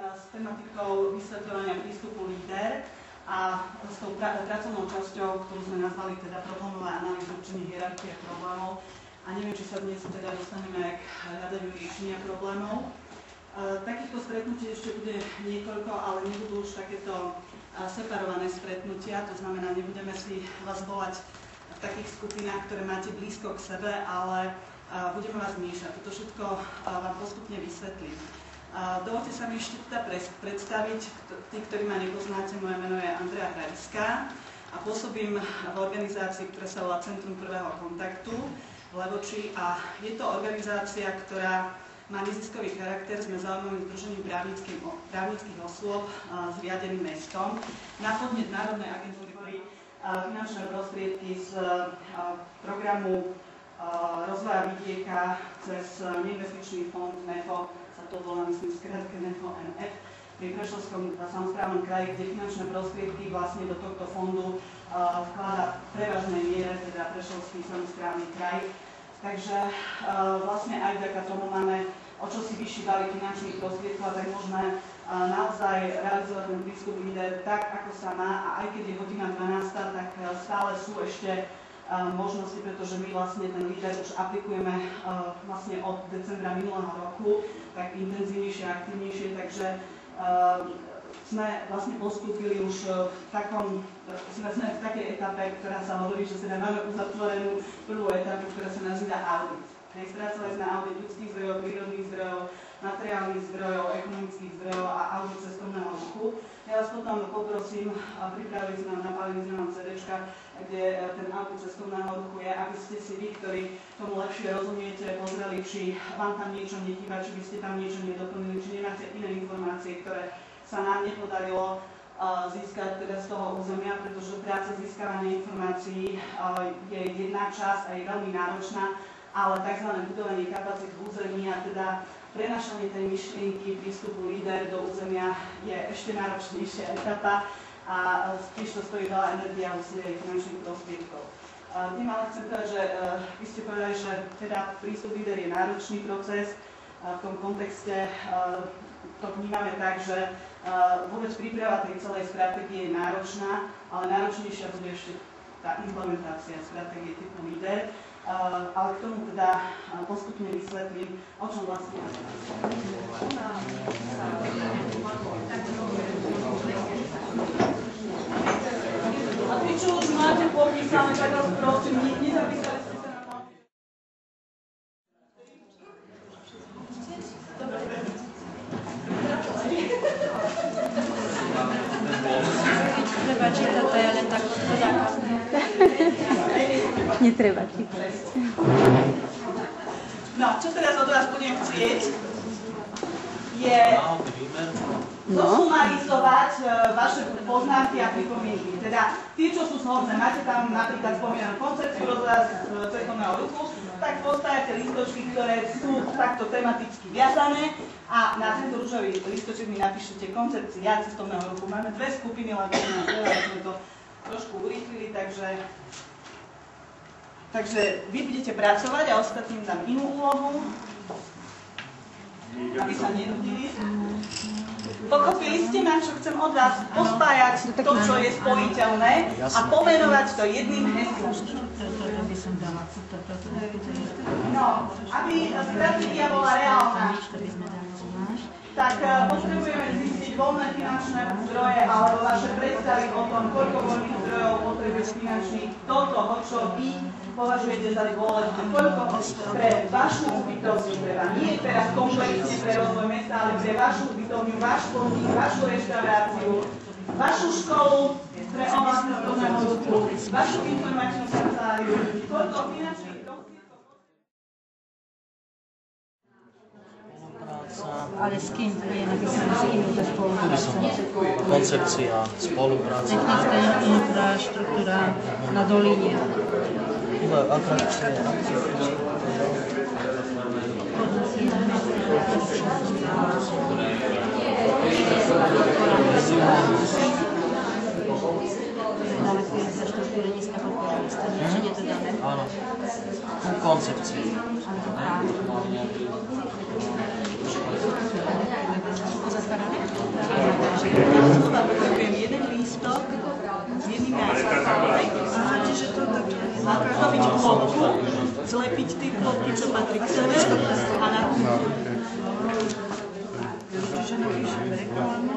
s tematikou vysvetľovania prístupu LEADER a s tou pracovnou časťou, ktorú sme nazvali teda problémová analýza určenia hierarchie problémov. A neviem, či sa dnes teda dostaneme k hľadaniu riešenia problémov. Takýchto stretnutí ešte bude niekoľko, ale nebudú už takéto separované stretnutia, to znamená, nebudeme si vás volať v takých skupinách, ktoré máte blízko k sebe, ale budeme vás miešať. Toto všetko vám postupne vysvetlím. Dovolte sa mi ešte teda predstaviť, tí, ktorí ma nepoznáte, moje meno je Andrea Hradiská a pôsobím v organizácii, ktorá sa volá Centrum prvého kontaktu v Levoči a je to organizácia, ktorá má neziskový charakter, sme zaujímavým združením právnických osôb zriadeným mestom. Na podnet Národnej agentúry finančné prostriedky z programu rozvoja vidieka cez neinvestičný fond NEFO, sa to volá, myslím, skratke NEFO NF, pri Prešovskom samosprávnom kraji, kde finančné prostriedky vlastne do tohto fondu vklada v prevažnej miere teda Prešovský samosprávny kraj. Takže vlastne aj vďaka tomu máme o čosi vyšší balík finančných prostriedkov a tak môžeme naozaj realizovať ten prístup LEADER tak, ako sa má a aj keď je hodina 12, tak stále sú ešte možnosti, pretože my vlastne ten LEADER už aplikujeme vlastne od decembra minulého roku, tak intenzívnejšie a aktivnejšie, takže sme vlastne postúpili už sme v takej etape, ktorá sa hovorí, že teda máme uzatvorenú prvú etapu, ktorá sa nazýva audit. Spracovali sme audit ľudských zdrojov, prírodných zdrojov, materiálnych zdrojov, ekonomických zdrojov a audit cestovného ruchu. Ja vás potom poprosím, pripravili sme nám, napálili sme nám CD-čka, kde ten audit cestovného ruchu je, aby ste si vy, ktorí tomu lepšie rozumiete, pozreli, či vám tam niečo nechýba, či by ste tam niečo nedoplnili, či nemáte iné informácie, ktoré sa nám nepodarilo získať teda z toho územia, pretože práca získavania informácií je jedna časť a je veľmi náročná, ale tzv. Budovanie kapacít v území a teda prenašanie tej myšlienky prístupu LEADER do územia je ešte náročnejšia etapa a tiež to stojí veľa energie a úsilia finančných prostriedkov. Tým ale chcem povedať, že vy ste povedali, že teda prístup LEADER je náročný proces. V tom kontexte to vnímame tak, že vôbec príprava tej celej stratégie je náročná, ale náročnejšia bude ešte tá implementácia stratégie typu LEADER. Ale k tomu teda postupne vysvetlím, o čom vlastne a ty, čo už máte popísané, tak vás prosím, nezapísali ste sa na papier. Treba čítať, to je len tak podáka. Netreba čítať. No, čo teraz od vás budem chcieť, je zosumarizovať vaše poznámky a pripomienky. Teda, tí, čo sú zhodné, máte tam napríklad spomínanú koncepciu rozvoja cestovného ruchu, tak postavite listočky, ktoré sú takto tematicky viazané a na tento ružový listoček mi napíšete koncepcia cestovného ruchu. Máme dve skupiny, lebo sme to trošku urýchlili, takže vy budete pracovať a ostatným dám inú úlohu, aby sa nenudili. Pochopili ste ma, čo chcem od vás pospájať to, čo je spojiteľné a pomenovať to jedným heslom. No, aby stratégia bola reálna, tak potrebujeme zistiť voľné finančné zdroje alebo vaše predstavy o tom, koľko voľných zdrojov potrebujete finančných do toho, čo vy považujete za dôležité, koľko pre vašu ubytovňu treba. Nie teraz komplexne pre rozvoj mesta, ale pre vašu ubytovňu, váš podnik, vašu reštauráciu, vašu školu pre oblasť cestovného ruchu, vašu informačnú kanceláriu, koľko finančných ale s kým to je napísané, s kým to spolupráca? Koncepcia, spolupráca. Technická infraštruktúra na doline. Atrakcie. Dáme tie infraštruktúry nízka podpora mesta, niečo to dáme. Áno, koncepcie. Uzatvárané? lístok s jednými aj sladkými. Máte, že to také narobiť klopku, zlepiť tie klopky, čo patrí k sebe a na čiže napíšeme reklamu.